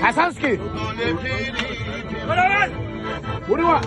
حسنسكي وروا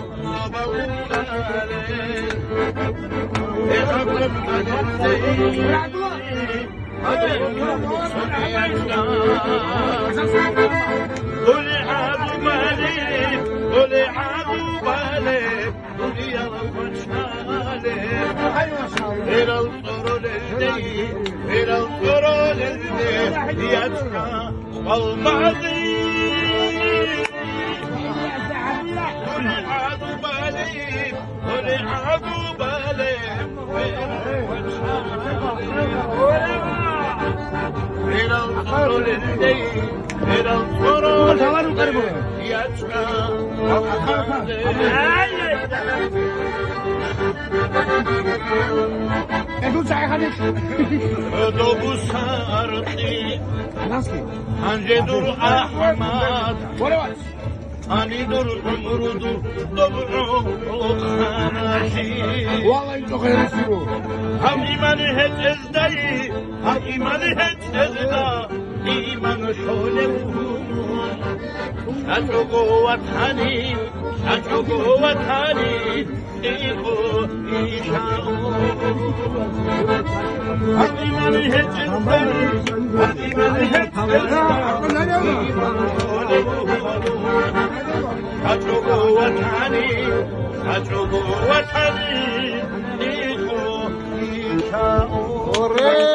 Anjedur Ahmad Ani dur umrudur dobro khanashi والله انتو خير السرور Ham imani het ezdai Ham imani het ezda Iman shole Shachugo watani Shachugo watani Iko ishao Ham imani het ezdai Ham imani het ezda Shachugo watani Shachugo watani Iko ishao اورين